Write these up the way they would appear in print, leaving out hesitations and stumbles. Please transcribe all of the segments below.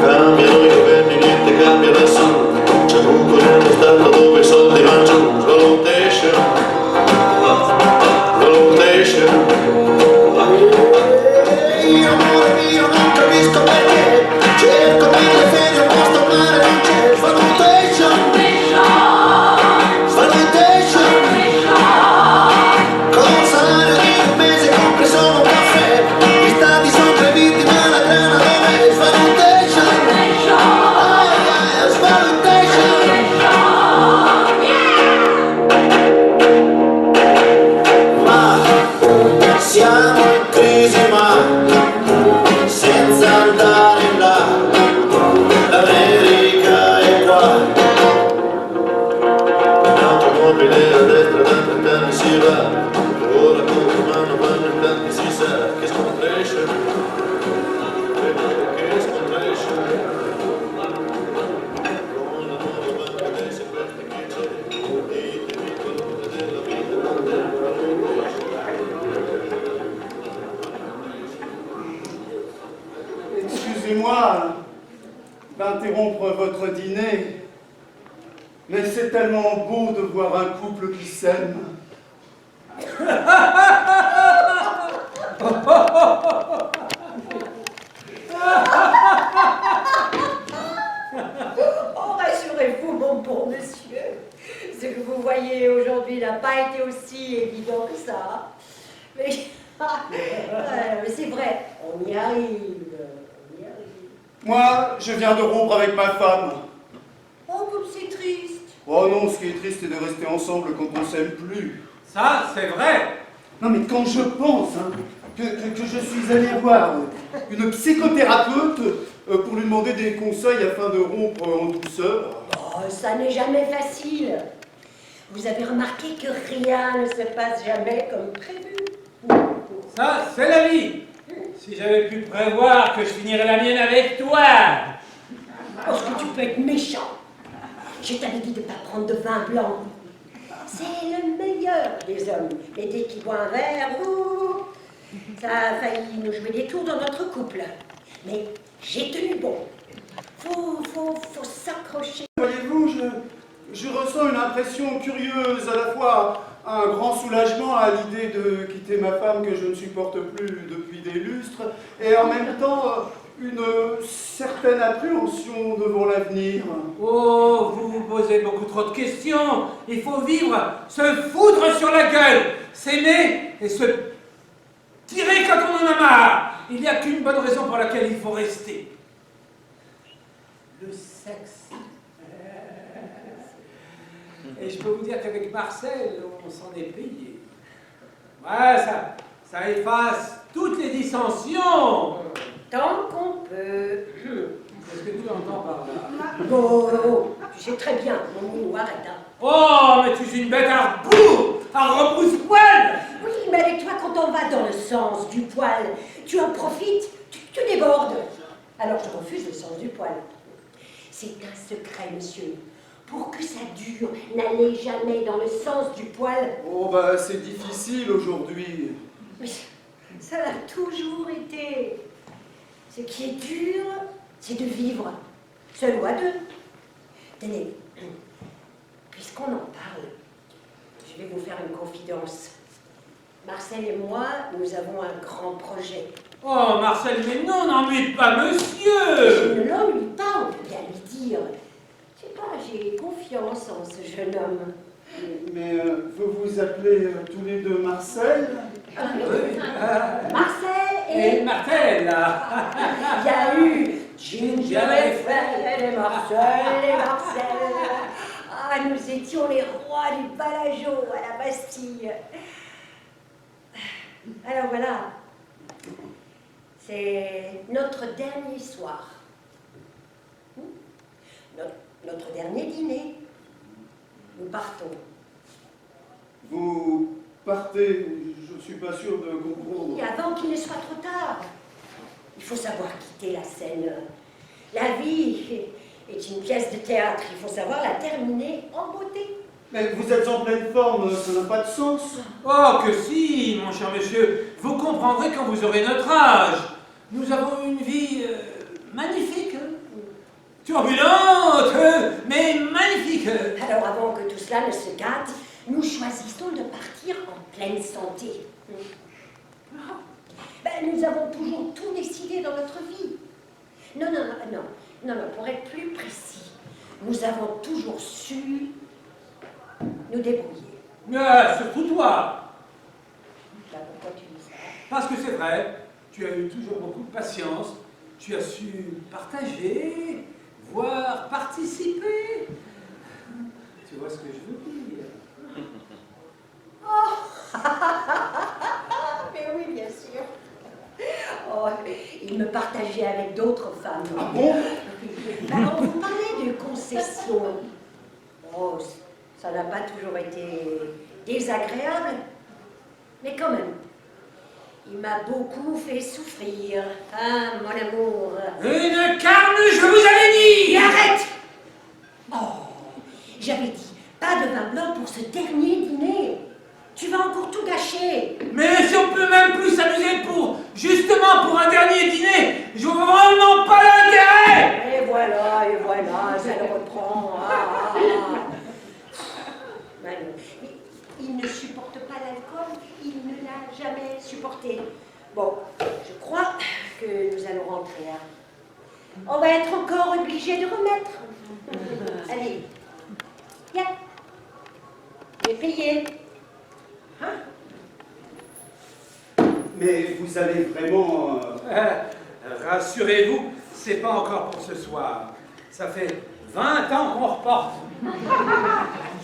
Cambiano i governi, niente cambia nessuno. C'è buco nello stato dove i soldi vanno giù. Rotation. Amore mio, non capisco perché. Cerco mille ferie, un posto mare non c'è. Valutation. Con salario di un mese compri solo un caffè. Gli stati sono previti ma la grana dov'è? Valutation. Ma siamo in crisi ma senza andare in là. L'America è qua. L'automobile a destra da 30 anni si va. Ora con mano vanno in tanti si sa. Che scontration. Che scontration. Con la nuova banca dei sequestri che c'è. Ditemi il valore della vita quando è Excusez-moi d'interrompre votre dîner, mais c'est tellement beau de voir un couple qui s'aime. Oh, rassurez-vous, mon bon monsieur. Ce que vous voyez aujourd'hui n'a pas été aussi évident que ça. Mais c'est vrai, on y arrive. Moi, je viens de rompre avec ma femme. Oh, comme c'est triste. Oh non, ce qui est triste, c'est de rester ensemble quand on s'aime plus. Ça, c'est vrai. Non mais quand je pense que je suis allé voir une psychothérapeute pour lui demander des conseils afin de rompre en douceur. Oh, ça n'est jamais facile. Vous avez remarqué que rien ne se passe jamais comme prévu. Ça, c'est la vie. Si j'avais pu prévoir que je finirais la mienne avec toi. Parce que tu peux être méchant. Je t'avais dit de ne pas prendre de vin blanc. C'est le meilleur des hommes. Mais dès qu'il boit un verre, ouh, ça a failli nous jouer des tours dans notre couple. Mais j'ai tenu bon. Faut s'accrocher. Voyez-vous, je ressens une impression curieuse, à la fois un grand soulagement à l'idée de quitter ma femme que je ne supporte plus depuis des lustres, et en même temps une certaine appréhension devant l'avenir. Oh, vous vous posez beaucoup trop de questions. Il faut vivre, se foutre sur la gueule, s'aimer et se tirer quand on en a marre. Il n'y a qu'une bonne raison pour laquelle il faut rester. Le sexe. Et je peux vous dire qu'avec Marcel, on s'en est payé. Ouais, ça efface toutes les dissensions. Tant qu'on peut. Qu'est-ce que tu entends par là? Oh, tu sais très bien, mon mounou, arrête. Hein. Oh, mais tu es une bête à rebours, à repousse-poil. Oui, mais avec toi, quand on va dans le sens du poil, tu en profites, tu débordes. Alors je refuse le sens du poil. C'est un secret, monsieur. Pour que ça dure, n'allez jamais dans le sens du poil. Oh bah c'est difficile aujourd'hui. Mais ça l'a toujours été. Ce qui est dur, c'est de vivre, seul ou à deux. Tenez, puisqu'on en parle, je vais vous faire une confidence. Marcel et moi, nous avons un grand projet. Oh, Marcel, mais non, n'ennuie pas monsieur. Je ne l'ennuie pas, on peut bien lui dire. Je sais pas, j'ai confiance en ce jeune homme. Mais vous vous appelez tous les deux Marcel? Marcel Et et... Martel, là. Il y a eu Ginger et Fred et Marcel. Ah, nous étions les rois du Balageau à la Bastille. Alors voilà, c'est notre dernier soir. Notre dernier dîner. Nous partons. Vous partez, je ne suis pas sûr de comprendre. Et avant qu'il ne soit trop tard, il faut savoir quitter la scène. La vie est une pièce de théâtre, il faut savoir la terminer en beauté. Mais vous êtes en pleine forme, ça n'a pas de sens. Oh que si, mon cher monsieur, vous comprendrez quand vous aurez notre âge. Nous avons une vie magnifique, hein. Turbulente, mais magnifique. Alors avant que tout cela ne se gâte, nous choisissons de partir en pleine santé. Ben, nous avons toujours tout décidé dans notre vie. Non, pour être plus précis, nous avons toujours su nous débrouiller. Surtout toi. Ben, pourquoi tu dis ça? Parce que c'est vrai, tu as eu toujours beaucoup de patience, tu as su partager, voire participer. Tu vois ce que je veux dire? Oh mais oui, bien sûr. Oh, il me partageait avec d'autres femmes. Ah bon? Ben, on vous parlait de concessions. Oh, ça n'a pas toujours été désagréable, mais quand même. Il m'a beaucoup fait souffrir. Ah, mon amour. Une carne, je vous avais dit! Et arrête! Oh, j'avais dit, pas de vin blanc pour ce dernier dîner. Tu vas encore tout gâcher. Mais si on peut même plus s'amuser justement pour un dernier dîner, je vois vraiment pas l'intérêt! Et voilà, ça le reprend. Manu, il ne supporte pas l'alcool, il ne l'a jamais supporté. Bon, je crois que nous allons rentrer. On va être encore obligé de remettre. Allez, viens. Je vais payer. Hein? Mais vous allez vraiment... Rassurez-vous, c'est pas encore pour ce soir. Ça fait 20 ans qu'on reporte.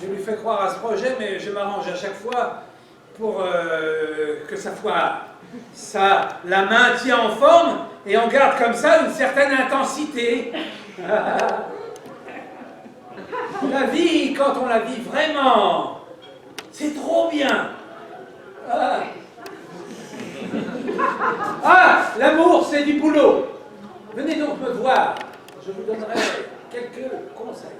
Je lui fais croire à ce projet, mais je m'arrange à chaque fois pour que ça foire. Ça la maintient en forme et on garde comme ça une certaine intensité. La vie, quand on la vit vraiment, c'est trop bien. L'amour, c'est du boulot. Venez donc me voir. Je vous donnerai quelques conseils.